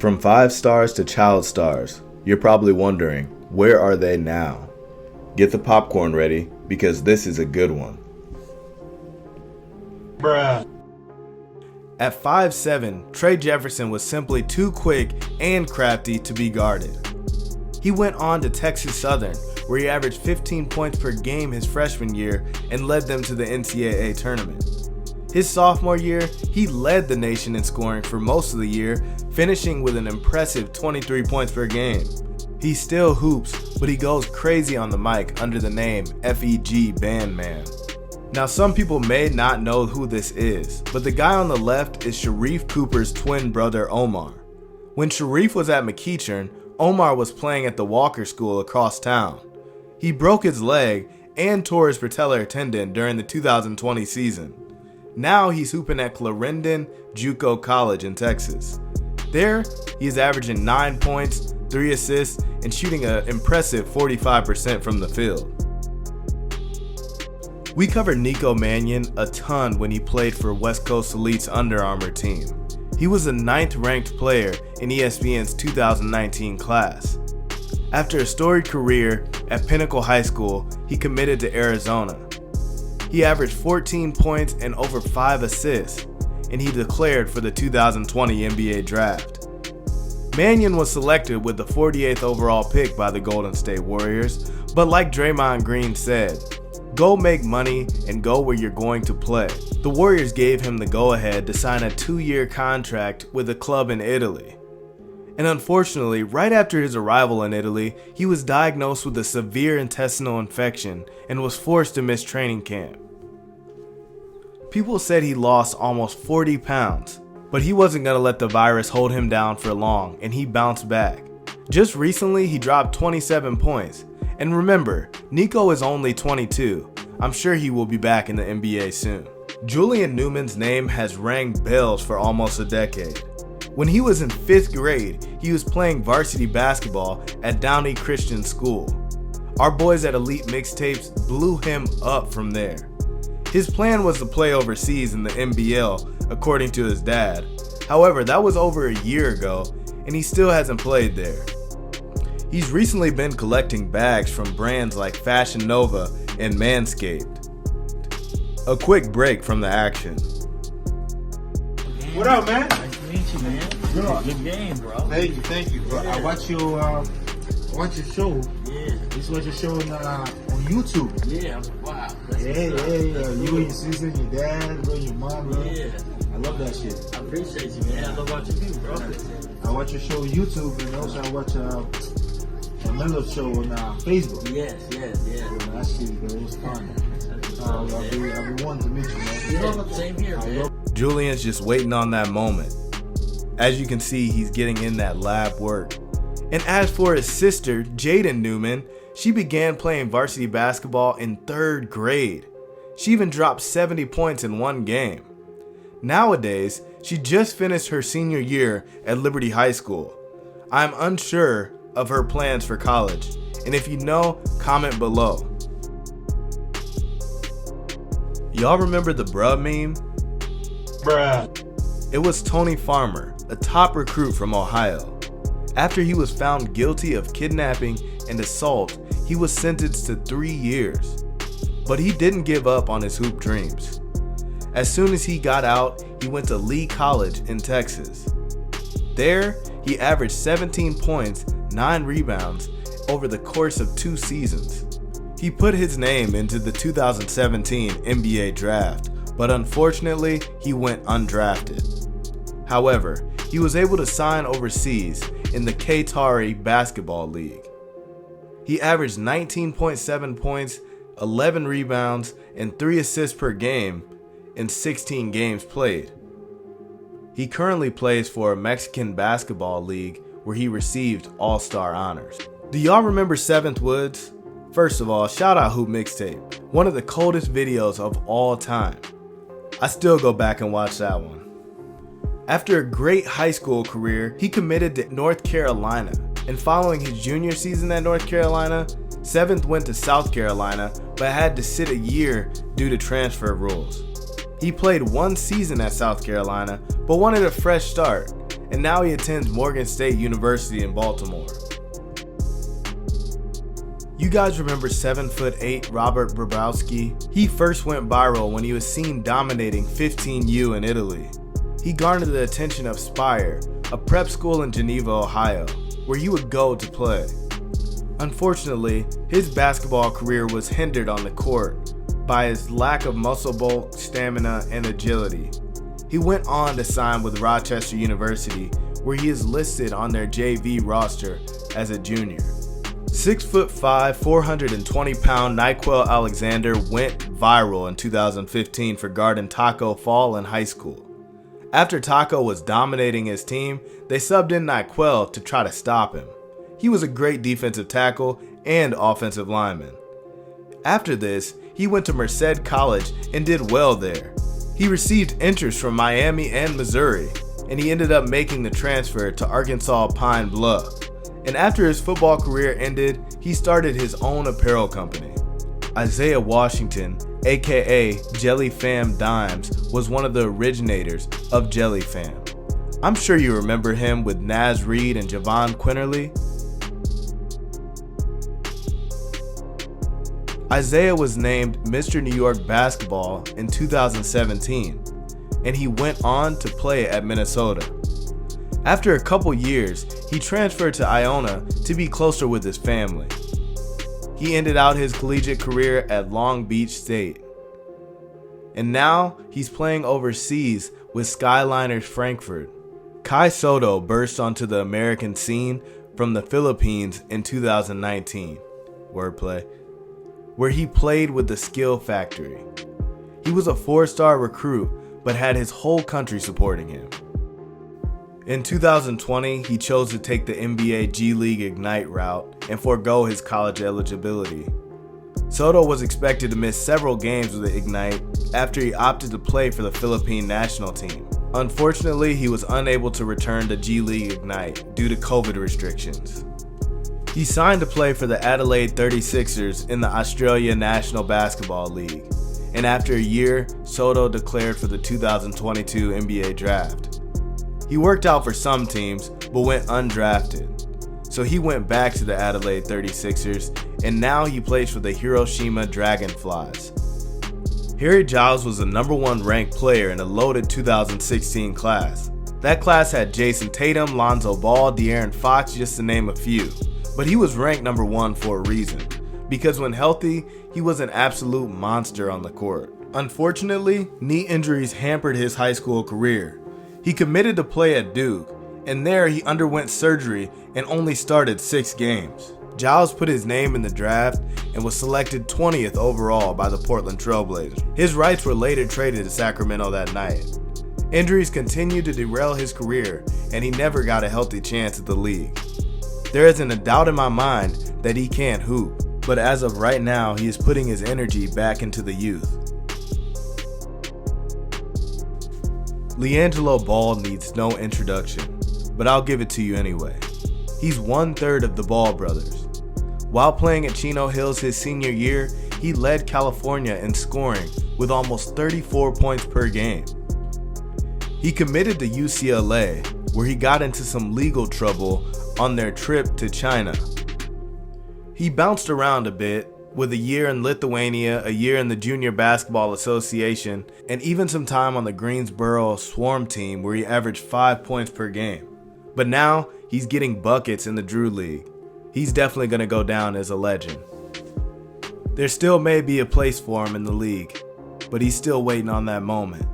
From 5 stars to child stars, you're probably wondering, where are they now? Get the popcorn ready, because this is a good one. Bruh. At 5'7", Trey Jefferson was simply too quick and crafty to be guarded. He went on to Texas Southern, where he averaged 15 points per game his freshman year and led them to the NCAA tournament. His sophomore year, he led the nation in scoring for most of the year, finishing with an impressive 23 points per game. He still hoops, but he goes crazy on the mic under the name FEG Bandman. Now, some people may not know who this is, but the guy on the left is Sharif Cooper's twin brother Omar. When Sharif was at McEachern, Omar was playing at the Walker School across town. He broke his leg and tore his patellar tendon during the 2020 season. Now he's hooping at Clarendon JUCO College in Texas. There, he is averaging 9 points, 3 assists, and shooting an impressive 45% from the field. We covered Nico Manion a ton when he played for West Coast Elite's Under Armour team. He was the 9th ranked player in ESPN's 2019 class. After a storied career at Pinnacle High School, he committed to Arizona. He averaged 14 points and over 5 assists, and he declared for the 2020 NBA Draft. Manion was selected with the 48th overall pick by the Golden State Warriors, but like Draymond Green said, go make money and go where you're going to play. The Warriors gave him the go-ahead to sign a 2-year contract with a club in Italy. And unfortunately, right after his arrival in Italy, he was diagnosed with a severe intestinal infection and was forced to miss training camp. People said he lost almost 40 pounds, but he wasn't going to let the virus hold him down for long, and he bounced back. Just recently, he dropped 27 points. And remember, Nico is only 22. I'm sure he will be back in the NBA soon. Julian Newman's name has rang bells for almost a decade. When he was in 5th grade, he was playing varsity basketball at Downey Christian School. Our boys at Elite Mixtapes blew him up from there. His plan was to play overseas in the NBL, according to his dad. However, that was over a year ago, and he still hasn't played there. He's recently been collecting bags from brands like Fashion Nova and Manscaped. A quick break from the action. What up, man? Nice to meet you, man. Bro. Good game, bro. Thank you, bro. Yeah. I watch your show. Yeah. This is what you're showing on YouTube. Yeah. Wow. That's Yeah. what's up. You and your sister, your dad, bro, your mom, bro. Yeah. I love that shit. I appreciate you, man. I love watching you, bro. I watch your show on YouTube, and also I watch another show on Facebook. Yes. That shit, bro, it was fun. I've been wanting to meet you, man. Yeah, same here, man. Julian's just waiting on that moment. As you can see, he's getting in that lab work. And as for his sister, Jaden Newman, she began playing varsity basketball in 3rd grade. She even dropped 70 points in one game. Nowadays, she just finished her senior year at Liberty High School. I'm unsure of her plans for college, and if you know, comment below. Y'all remember the bruh meme? Bruh. It was Tony Farmer, a top recruit from Ohio. After he was found guilty of kidnapping and assault, he was sentenced to 3 years. But he didn't give up on his hoop dreams. As soon as he got out, he went to Lee College in Texas. There, he averaged 17 points, 9 rebounds over the course of 2 seasons. He put his name into the 2017 NBA Draft, but unfortunately, he went undrafted. However, he was able to sign overseas in the Qatari Basketball League. He averaged 19.7 points, 11 rebounds, and 3 assists per game in 16 games played. He currently plays for a Mexican basketball league where he received All-Star honors. Do y'all remember 7th Woods? First of all, shout out Hoop Mixtape, one of the coldest videos of all time. I still go back and watch that one. After a great high school career, he committed to North Carolina, and following his junior season at North Carolina, 7th went to South Carolina, but had to sit a year due to transfer rules. He played 1 season at South Carolina, but wanted a fresh start, and now he attends Morgan State University in Baltimore. You guys remember 7'8" Robert Bobrovsky? He first went viral when he was seen dominating 15U in Italy. He garnered the attention of Spire, a prep school in Geneva, Ohio, where he would go to play. Unfortunately, his basketball career was hindered on the court by his lack of muscle bulk, stamina, and agility. He went on to sign with Rochester University, where he is listed on their JV roster as a junior. 6'5", 420-pound NyQuil Alexander went viral in 2015 for guarding Taco Fall in high school. After Taco was dominating his team, they subbed in NyQuil to try to stop him. He was a great defensive tackle and offensive lineman. After this, he went to Merced College and did well there. He received interest from Miami and Missouri, and he ended up making the transfer to Arkansas Pine Bluff. And after his football career ended, he started his own apparel company. Isaiah Washington, aka Jelly Fam Dimes, was one of the originators of Jelly Fam. I'm sure you remember him with Naz Reid and Javon Quinterly. Isaiah was named Mr. New York Basketball in 2017, and he went on to play at Minnesota. After a couple years, he transferred to Iona to be closer with his family. He ended out his collegiate career at Long Beach State. And now he's playing overseas with Skyliners Frankfurt. Kai Soto burst onto the American scene from the Philippines in 2019. Wordplay. Where he played with the Skill Factory. He was a 4-star recruit, but had his whole country supporting him. In 2020, he chose to take the NBA G League Ignite route and forego his college eligibility. Soto was expected to miss several games with the Ignite after he opted to play for the Philippine national team. Unfortunately, he was unable to return to G League Ignite due to COVID restrictions. He signed to play for the Adelaide 36ers in the Australia National Basketball League, and after a year, Soto declared for the 2022 NBA Draft. He worked out for some teams, but went undrafted, so he went back to the Adelaide 36ers, and now he plays for the Hiroshima Dragonflies. Harry Giles was the #1 ranked player in a loaded 2016 class. That class had Jason Tatum, Lonzo Ball, De'Aaron Fox, just to name a few. But he was ranked #1 for a reason, because when healthy, he was an absolute monster on the court. Unfortunately, knee injuries hampered his high school career. He committed to play at Duke, and there he underwent surgery and only started 6 games. Giles put his name in the draft and was selected 20th overall by the Portland Trail Blazers. His rights were later traded to Sacramento that night. Injuries continued to derail his career, and he never got a healthy chance at the league. There isn't a doubt in my mind that he can't hoop, but as of right now, he is putting his energy back into the youth. LiAngelo Ball needs no introduction, but I'll give it to you anyway. He's 1/3 of the Ball brothers. While playing at Chino Hills his senior year, he led California in scoring with almost 34 points per game. He committed to UCLA, where he got into some legal trouble on their trip to China. He bounced around a bit, with a year in Lithuania, a year in the Junior Basketball Association, and even some time on the Greensboro Swarm team where he averaged 5 points per game. But now, he's getting buckets in the Drew League. He's definitely going to go down as a legend. There still may be a place for him in the league, but he's still waiting on that moment.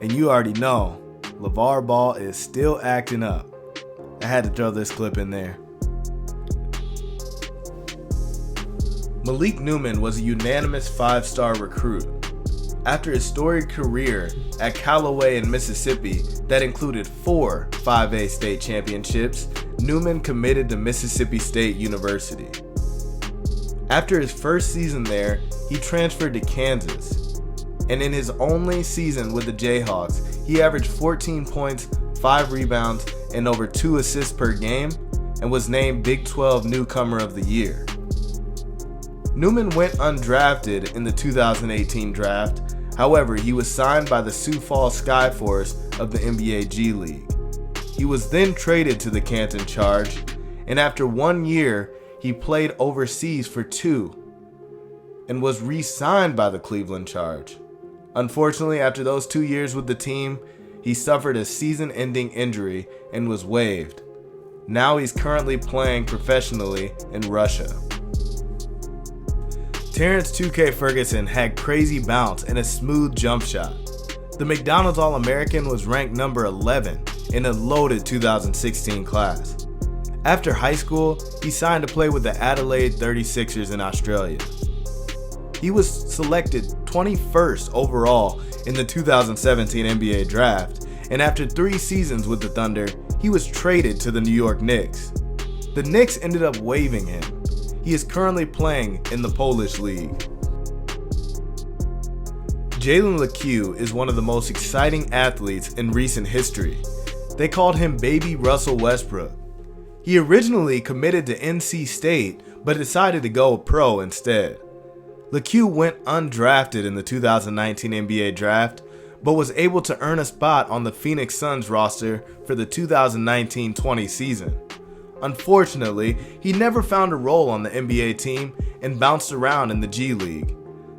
And you already know, Lavar Ball is still acting up. I had to throw this clip in there. Malik Newman was a unanimous 5-star recruit. After his storied career at Callaway in Mississippi that included 4 5A state championships, Newman committed to Mississippi State University. After his first season there, he transferred to Kansas. And in his only season with the Jayhawks, he averaged 14 points, 5 rebounds, and over 2 assists per game, and was named Big 12 Newcomer of the Year. Newman went undrafted in the 2018 draft. However, he was signed by the Sioux Falls Skyforce of the NBA G League. He was then traded to the Canton Charge, and after 1 year, he played overseas for 2 and was re-signed by the Cleveland Charge. Unfortunately, after those 2 years with the team, he suffered a season-ending injury and was waived. Now he's currently playing professionally in Russia. Terrence 2K Ferguson had crazy bounce and a smooth jump shot. The McDonald's All-American was ranked number 11 in a loaded 2016 class. After high school, he signed to play with the Adelaide 36ers in Australia. He was selected 21st overall in the 2017 NBA draft, and after 3 seasons with the Thunder, he was traded to the New York Knicks. The Knicks ended up waiving him. He is currently playing in the Polish League. Jalen Lecu is one of the most exciting athletes in recent history. They called him Baby Russell Westbrook. He originally committed to NC State, but decided to go pro instead. Lecu went undrafted in the 2019 NBA draft, but was able to earn a spot on the Phoenix Suns roster for the 2019-20 season. Unfortunately, he never found a role on the NBA team and bounced around in the G League.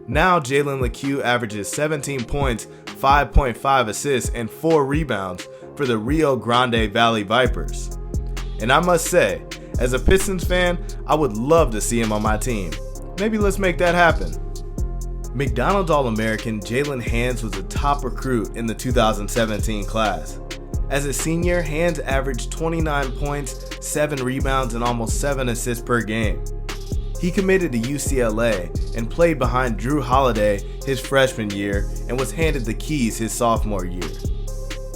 Now Jalen Lecu averages 17 points, 5.5 assists, and 4 rebounds for the Rio Grande Valley Vipers. And I must say, as a Pistons fan, I would love to see him on my team. Maybe let's make that happen. McDonald's All-American Jalen Hands was a top recruit in the 2017 class. As a senior, Hands averaged 29 points, 7 rebounds, and almost 7 assists per game. He committed to UCLA and played behind Drew Holiday his freshman year and was handed the keys his sophomore year.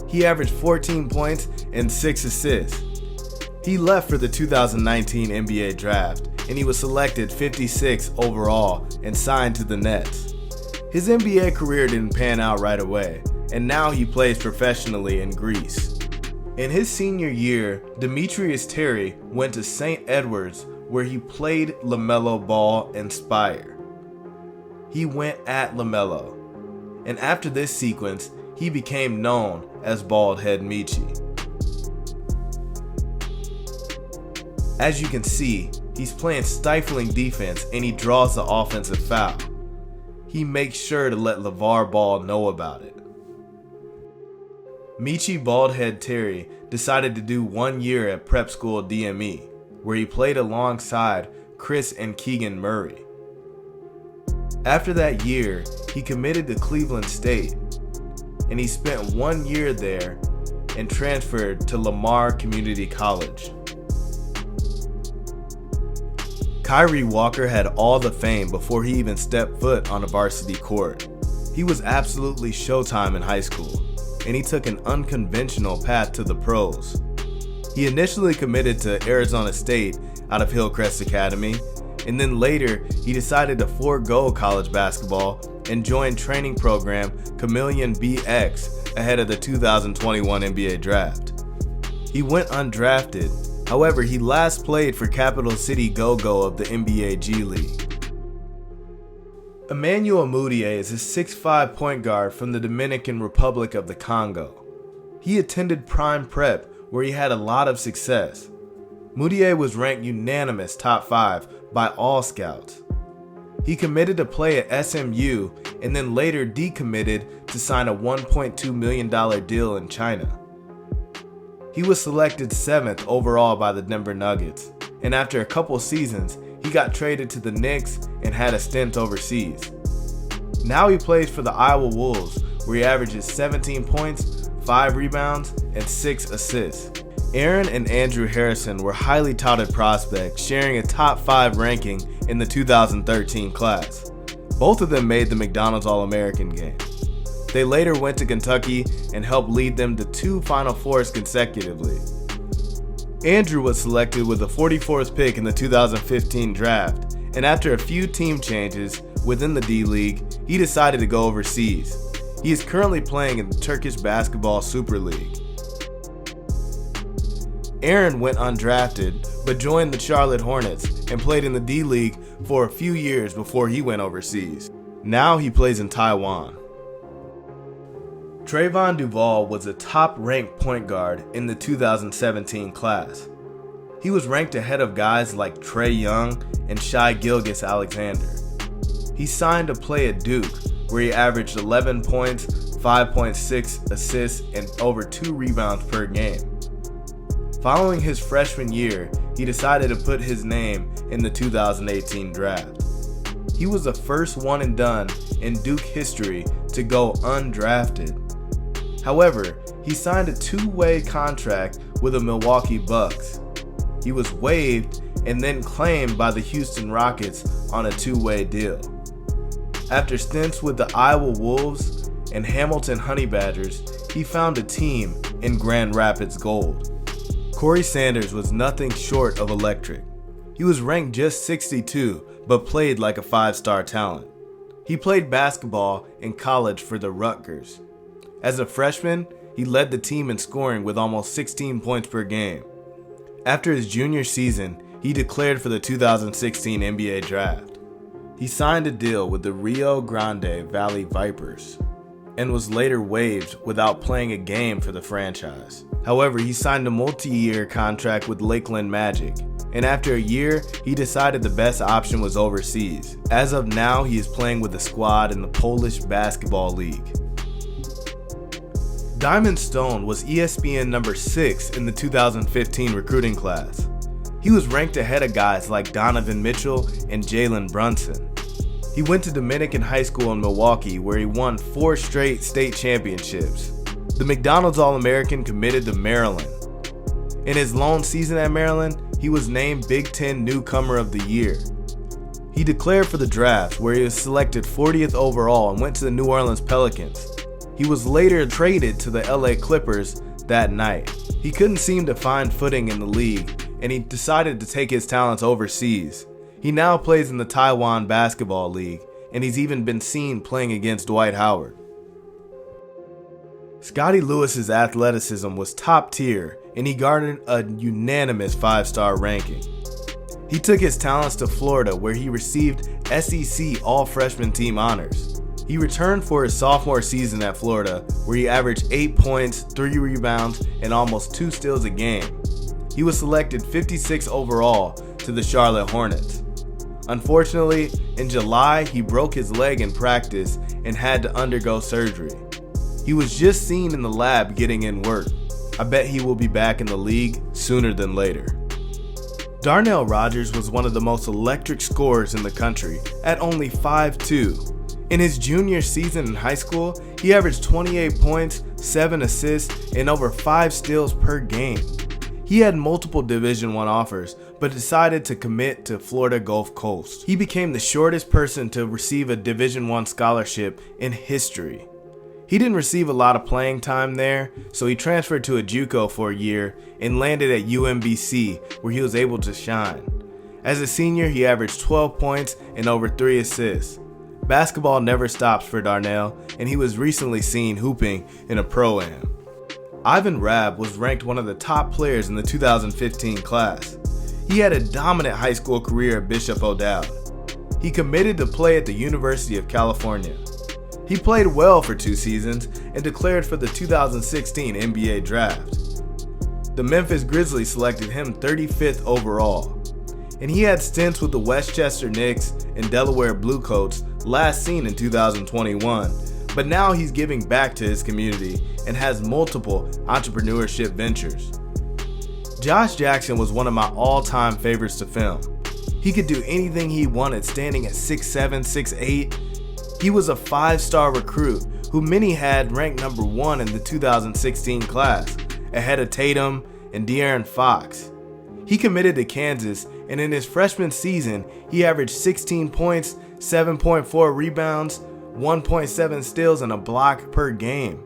He averaged 14 points and 6 assists. He left for the 2019 NBA draft, and he was selected 56th overall and signed to the Nets. His NBA career didn't pan out right away, and now he plays professionally in Greece. In his senior year, Demetrius Terry went to St. Edwards, where he played LaMelo Ball and Spire. He went at LaMelo, and after this sequence, he became known as Bald Head Michi. As you can see, he's playing stifling defense and he draws the offensive foul. He makes sure to let Lavar Ball know about it. Michi Baldhead Terry decided to do 1 year at prep school DME, where he played alongside Chris and Keegan Murray. After that year, he committed to Cleveland State, and he spent 1 year there and transferred to Lamar Community College. Kyrie Walker had all the fame before he even stepped foot on a varsity court. He was absolutely showtime in high school, and he took an unconventional path to the pros. He initially committed to Arizona State out of Hillcrest Academy, and then later he decided to forego college basketball and join training program Chameleon BX ahead of the 2021 NBA draft. He went undrafted. However, he last played for Capital City Go-Go of the NBA G League. Emmanuel Moodier is a 6'5" point guard from the Dominican Republic of the Congo. He attended Prime Prep, where he had a lot of success. Moodier was ranked unanimous top 5 by all scouts. He committed to play at SMU and then later decommitted to sign a $1.2 million deal in China. He was selected 7th overall by the Denver Nuggets, and after a couple seasons, he got traded to the Knicks and had a stint overseas. Now he plays for the Iowa Wolves, where he averages 17 points, 5 rebounds, and 6 assists. Aaron and Andrew Harrison were highly touted prospects, sharing a top 5 ranking in the 2013 class. Both of them made the McDonald's All-American game. They later went to Kentucky and helped lead them to 2 Final Fours consecutively. Andrew was selected with the 44th pick in the 2015 draft, and after a few team changes within the D-League, he decided to go overseas. He is currently playing in the Turkish Basketball Super League. Aaron went undrafted, but joined the Charlotte Hornets and played in the D-League for a few years before he went overseas. Now he plays in Taiwan. Trayvon Duvall was a top-ranked point guard in the 2017 class. He was ranked ahead of guys like Trae Young and Shai Gilgeous-Alexander. He signed to play at Duke, where he averaged 11 points, 5.6 assists, and over 2 rebounds per game. Following his freshman year, he decided to put his name in the 2018 draft. He was the first one and done in Duke history to go undrafted. However, he signed a 2-way contract with the Milwaukee Bucks. He was waived and then claimed by the Houston Rockets on a 2-way deal. After stints with the Iowa Wolves and Hamilton Honey Badgers, he found a team in Grand Rapids Gold. Corey Sanders was nothing short of electric. He was ranked just 62, but played like a 5-star talent. He played basketball in college for the Rutgers. As a freshman, he led the team in scoring with almost 16 points per game. After his junior season, he declared for the 2016 NBA Draft. He signed a deal with the Rio Grande Valley Vipers and was later waived without playing a game for the franchise. However, he signed a multi-year contract with Lakeland Magic, and after a year, he decided the best option was overseas. As of now, he is playing with the squad in the Polish Basketball League. Diamond Stone was ESPN number 6 in the 2015 recruiting class. He was ranked ahead of guys like Donovan Mitchell and Jalen Brunson. He went to Dominican High School in Milwaukee, where he won 4 straight state championships. The McDonald's All-American committed to Maryland. In his lone season at Maryland, he was named Big Ten Newcomer of the Year. He declared for the draft, where he was selected 40th overall and went to the New Orleans Pelicans. He was later traded to the LA Clippers that night. He couldn't seem to find footing in the league, and he decided to take his talents overseas. He now plays in the Taiwan Basketball League, and he's even been seen playing against Dwight Howard. Scotty Lewis's athleticism was top tier, and he garnered a unanimous 5-star ranking. He took his talents to Florida, where he received SEC All-Freshman Team honors. He returned for his sophomore season at Florida, where he averaged 8 points, 3 rebounds, and almost 2 steals a game. He was selected 56 overall to the Charlotte Hornets. Unfortunately, in July, he broke his leg in practice and had to undergo surgery. He was just seen in the lab getting in work. I bet he will be back in the league sooner than later. Darnell Rogers was one of the most electric scorers in the country at only 5'2". In his junior season in high school, he averaged 28 points, 7 assists, and over 5 steals per game. He had multiple Division I offers, but decided to commit to Florida Gulf Coast. He became the shortest person to receive a Division I scholarship in history. He didn't receive a lot of playing time there, so he transferred to a JUCO for a year and landed at UMBC, where he was able to shine. As a senior, he averaged 12 points and over 3 assists. Basketball never stops for Darnell, and he was recently seen hooping in a Pro-Am. Ivan Rabb was ranked one of the top players in the 2015 class. He had a dominant high school career at Bishop O'Dowd. He committed to play at the University of California. He played well for 2 seasons and declared for the 2016 NBA Draft. The Memphis Grizzlies selected him 35th overall. And he had stints with the Westchester Knicks and Delaware Bluecoats last seen in 2021, but now he's giving back to his community and has multiple entrepreneurship ventures. Josh Jackson was one of my all-time favorites to film. He could do anything he wanted, standing at 6'7", 6'8". He was a 5-star recruit who many had ranked number 1 in the 2016 class, ahead of Tatum and De'Aaron Fox. He committed to Kansas, and in his freshman season, he averaged 16 points, 7.4 rebounds, 1.7 steals, and a block per game.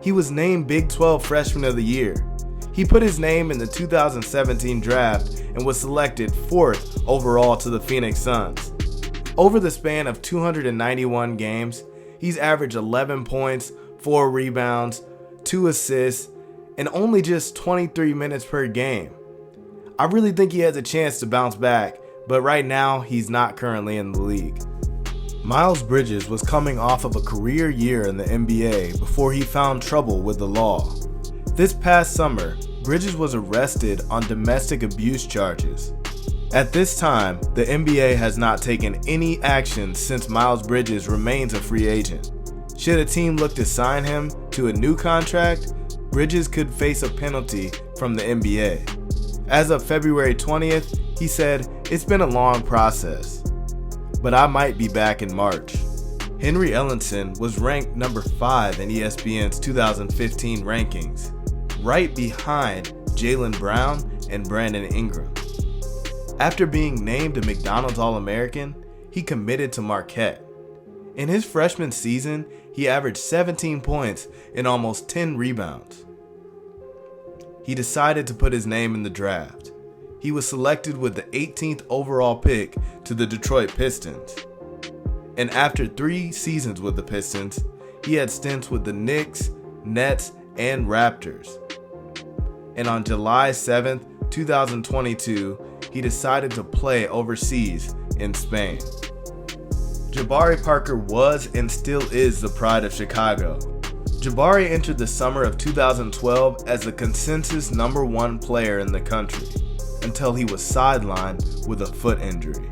He was named Big 12 Freshman of the Year. He put his name in the 2017 draft and was selected 4th overall to the Phoenix Suns. Over the span of 291 games, he's averaged 11 points, 4 rebounds, 2 assists, and only just 23 minutes per game. I really think he has a chance to bounce back, but right now he's not currently in the league. Miles Bridges was coming off of a career year in the NBA before he found trouble with the law. This past summer, Bridges was arrested on domestic abuse charges. At this time, the NBA has not taken any action since Miles Bridges remains a free agent. Should a team look to sign him to a new contract, Bridges could face a penalty from the NBA. As of February 20th, he said, "It's been a long process, but I might be back in March." Henry Ellenson was ranked number 5 in ESPN's 2015 rankings, right behind Jaylen Brown and Brandon Ingram. After being named a McDonald's All-American, he committed to Marquette. In his freshman season, he averaged 17 points and almost 10 rebounds. He decided to put his name in the draft. He was selected with the 18th overall pick to the Detroit Pistons. And after 3 seasons with the Pistons, he had stints with the Knicks, Nets, and Raptors. And on July 7th, 2022, he decided to play overseas in Spain. Jabari Parker was and still is the pride of Chicago. Jabari entered the summer of 2012 as the consensus number 1 player in the country, until he was sidelined with a foot injury.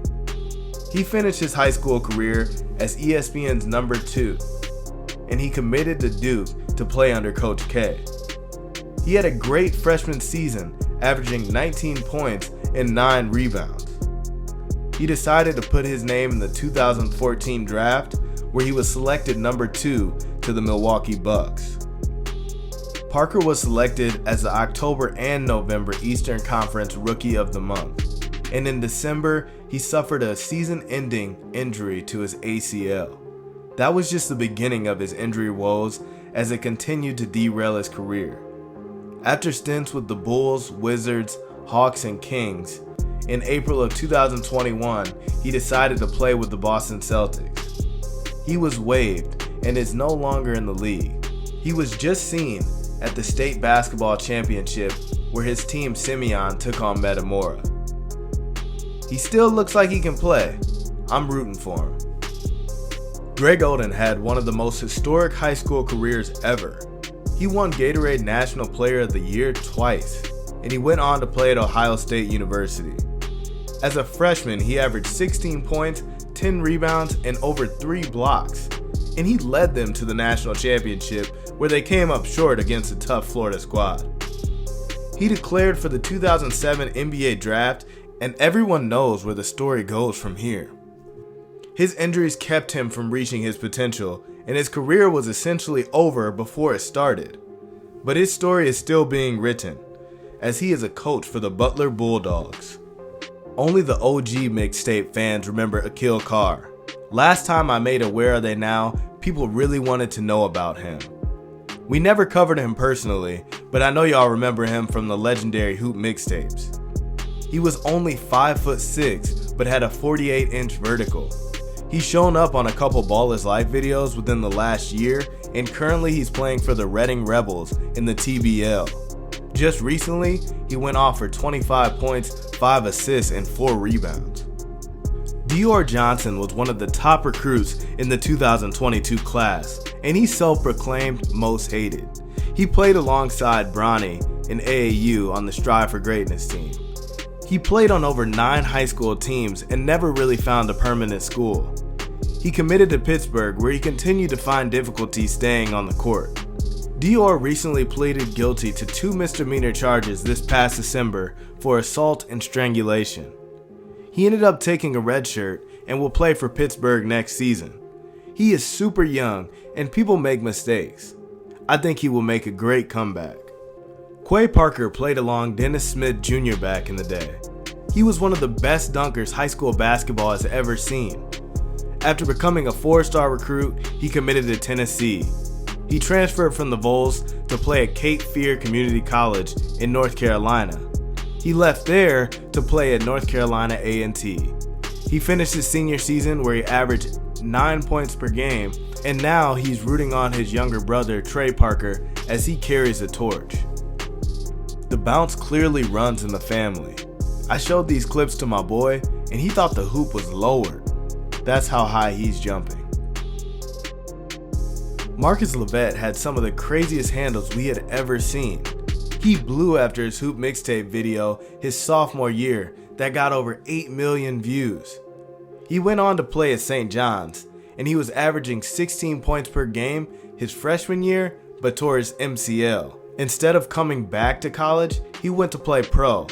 He finished his high school career as ESPN's number 2, and he committed to Duke to play under Coach K. He had a great freshman season, averaging 19 points and 9 rebounds. He decided to put his name in the 2014 draft, where he was selected number 2 to the Milwaukee Bucks. Parker was selected as the October and November Eastern Conference Rookie of the Month, and in December, he suffered a season-ending injury to his ACL. That was just the beginning of his injury woes as it continued to derail his career. After stints with the Bulls, Wizards, Hawks, and Kings, in April of 2021, he decided to play with the Boston Celtics. He was waived and is no longer in the league. He was just seen at the state basketball championship where his team Simeon took on Metamora. He still looks like he can play. I'm rooting for him. Greg Oden had one of the most historic high school careers ever. He won Gatorade National Player of the Year twice, and he went on to play at Ohio State University. As a freshman, he averaged 16 points, 10 rebounds, and over 3 blocks, and he led them to the national championship where they came up short against a tough Florida squad. He declared for the 2007 NBA draft, and everyone knows where the story goes from here. His injuries kept him from reaching his potential, and his career was essentially over before it started. But his story is still being written, as he is a coach for the Butler Bulldogs. Only the OG mixtape fans remember Akil Carr. Last time I made a Where Are They Now, people really wanted to know about him. We never covered him personally, but I know y'all remember him from the legendary Hoop mixtapes. He was only 5'6", but had a 48-inch vertical. He's shown up on a couple Ball is Life videos within the last year, and currently he's playing for the Reading Rebels in the TBL. Just recently, he went off for 25 points, 5 assists, and 4 rebounds. Dior Johnson was one of the top recruits in the 2022 class, and he's self-proclaimed most hated. He played alongside Bronny in AAU on the Strive for Greatness team. He played on over 9 high school teams and never really found a permanent school. He committed to Pittsburgh, where he continued to find difficulty staying on the court. Dior recently pleaded guilty to 2 misdemeanor charges this past December for assault and strangulation. He ended up taking a red shirt and will play for Pittsburgh next season. He is super young and people make mistakes. I think he will make a great comeback. Quay Parker played along Dennis Smith Jr. back in the day. He was one of the best dunkers high school basketball has ever seen. After becoming a 4-star recruit, he committed to Tennessee. He transferred from the Vols to play at Cape Fear Community College in North Carolina. He left there to play at North Carolina A&T. He finished his senior season where he averaged 9 points per game, and now he's rooting on his younger brother Trey Parker as he carries the torch. The bounce clearly runs in the family. I showed these clips to my boy, and he thought the hoop was lowered. That's how high he's jumping. Marcus Levette had some of the craziest handles we had ever seen. He blew after his hoop mixtape video his sophomore year that got over 8 million views. He went on to play at St. John's, and he was averaging 16 points per game his freshman year, but tore his MCL. Instead of coming back to college, he went to play pro.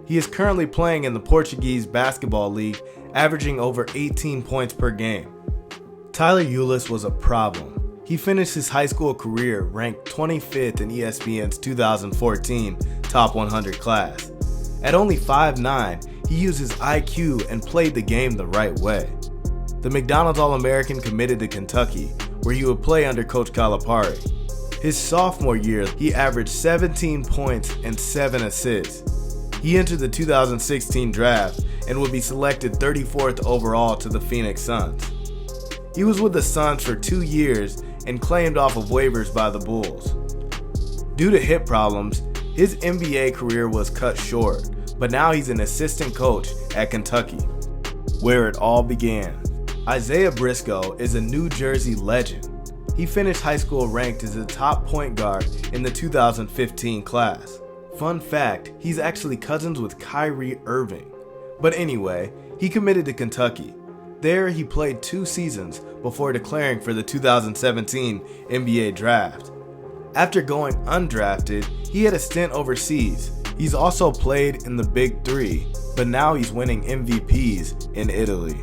He is currently playing in the Portuguese Basketball League, averaging over 18 points per game. Tyler Ulis was a problem. He finished his high school career ranked 25th in ESPN's 2014 Top 100 class. At only 5'9", he used his IQ and played the game the right way. The McDonald's All-American committed to Kentucky, where he would play under Coach Calipari. His sophomore year, he averaged 17 points and 7 assists. He entered the 2016 draft and would be selected 34th overall to the Phoenix Suns. He was with the Suns for 2 years and claimed off of waivers by the Bulls. Due to hip problems, his NBA career was cut short, but now he's an assistant coach at Kentucky, where it all began. Isaiah Briscoe is a New Jersey legend. He finished high school ranked as a top point guard in the 2015 class. Fun fact, he's actually cousins with Kyrie Irving. But anyway, he committed to Kentucky. There he played 2 seasons before declaring for the 2017 NBA draft. After going undrafted, he had a stint overseas. He's also played in the Big Three, but now he's winning MVPs in Italy.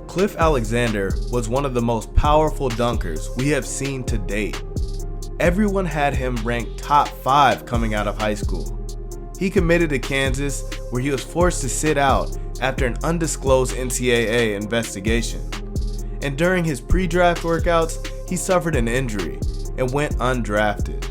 Quay Alexander was one of the most powerful dunkers we have seen to date. Everyone had him ranked top 5 coming out of high school. He committed to Kansas, where he was forced to sit out after an undisclosed NCAA investigation. And during his pre-draft workouts, he suffered an injury and went undrafted.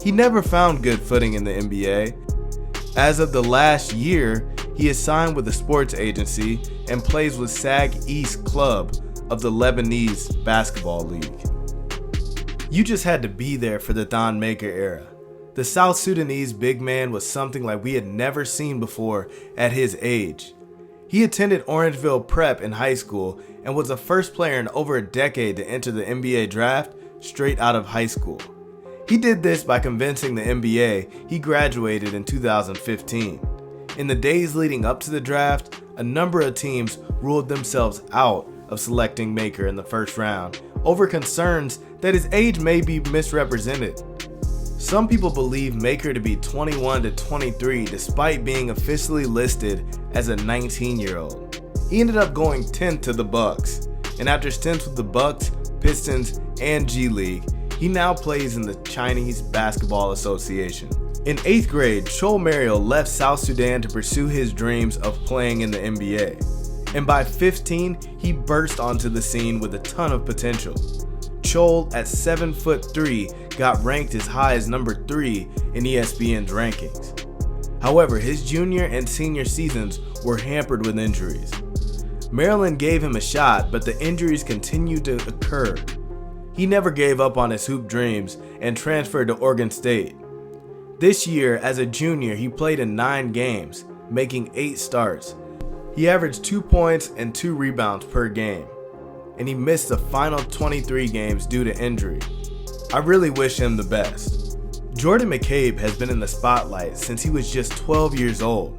He never found good footing in the NBA. As of the last year, he is signed with a sports agency and plays with SAG East Club of the Lebanese Basketball League. You just had to be there for the Thon Maker era. The South Sudanese big man was something like we had never seen before at his age. He attended Orangeville Prep in high school and was the first player in over a decade to enter the NBA draft straight out of high school. He did this by convincing the NBA he graduated in 2015. In the days leading up to the draft, a number of teams ruled themselves out of selecting Maker in the first round over concerns that his age may be misrepresented. Some people believe Maker to be 21 to 23 despite being officially listed as a 19-year-old. He ended up going 10th to the Bucks, and after stints with the Bucks, Pistons, and G League, he now plays in the Chinese Basketball Association. In 8th grade, Chol Mariel left South Sudan to pursue his dreams of playing in the NBA. And by 15, he burst onto the scene with a ton of potential. Chol, at 7'3", got ranked as high as number 3 in ESPN's rankings. However, his junior and senior seasons were hampered with injuries. Maryland gave him a shot, but the injuries continued to occur. He never gave up on his hoop dreams and transferred to Oregon State. This year, as a junior, he played in 9 games, making 8 starts. He averaged 2 points and 2 rebounds per game, and he missed the final 23 games due to injury. I really wish him the best. Jordan McCabe has been in the spotlight since he was just 12 years old.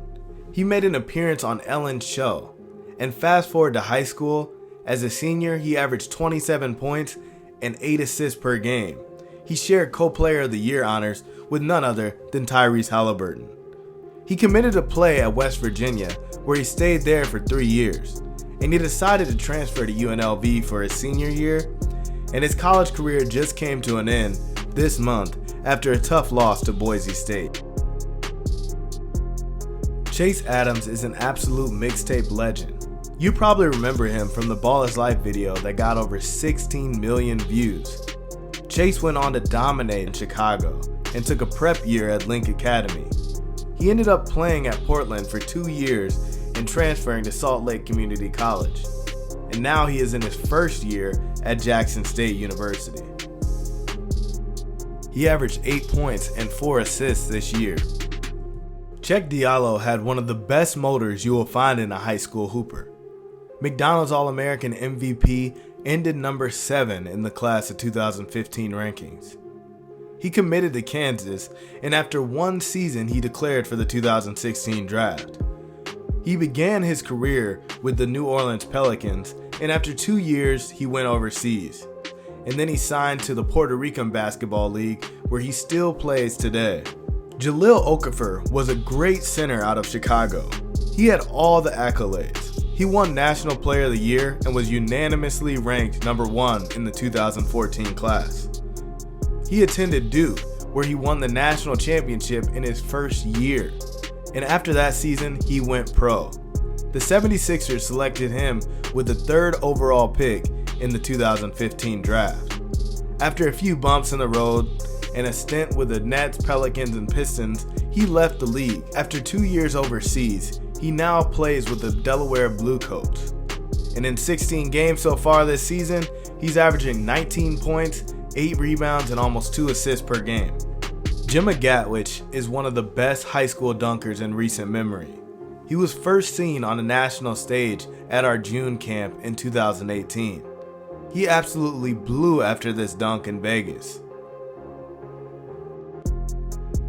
He made an appearance on Ellen's show, and fast forward to high school, as a senior, he averaged 27 points and 8 assists per game. He shared Co-Player of the Year honors with none other than Tyrese Halliburton. He committed to play at West Virginia, where he stayed there for 3 years, and he decided to transfer to UNLV for his senior year, and his college career just came to an end this month after a tough loss to Boise State. Chase Adams is an absolute mixtape legend. You probably remember him from the Ball is Life video that got over 16 million views. Chase went on to dominate in Chicago and took a prep year at Link Academy. He ended up playing at Portland for 2 years and transferring to Salt Lake Community College. And now he is in his first year at Jackson State University. He averaged 8 points and 4 assists this year. Cheick Diallo had one of the best motors you will find in a high school hooper. McDonald's All-American MVP, ended number 7 in the class of 2015 rankings. He committed to Kansas, and after one season he declared for the 2016 draft. He began his career with the New Orleans Pelicans, and after 2 years he went overseas. And then he signed to the Puerto Rican Basketball League, where he still plays today. Jahlil Okafor was a great center out of Chicago. He had all the accolades. He won National Player of the Year and was unanimously ranked number 1 in the 2014 class. He attended Duke, where he won the national championship in his first year. And after that season, he went pro. The 76ers selected him with the 3rd overall pick in the 2015 draft. After a few bumps in the road and a stint with the Nets, Pelicans, and Pistons, he left the league. After 2 years overseas, he now plays with the Delaware Bluecoats. And in 16 games so far this season, he's averaging 19 points, 8 rebounds, and almost 2 assists per game. Jimmy Gatwitch is one of the best high school dunkers in recent memory. He was first seen on a national stage at our June camp in 2018. He absolutely blew after this dunk in Vegas.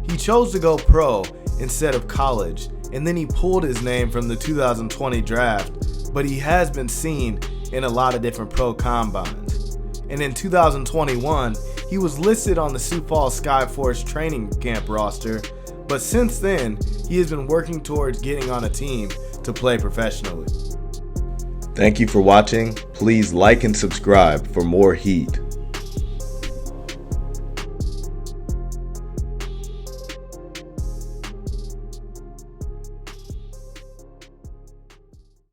He chose to go pro instead of college, and then he pulled his name from the 2020 draft, but he has been seen in a lot of different pro combines. And in 2021, he was listed on the Sioux Falls Skyforce training camp roster, but since then, he has been working towards getting on a team to play professionally. Thank you for watching. Please like and subscribe for more heat.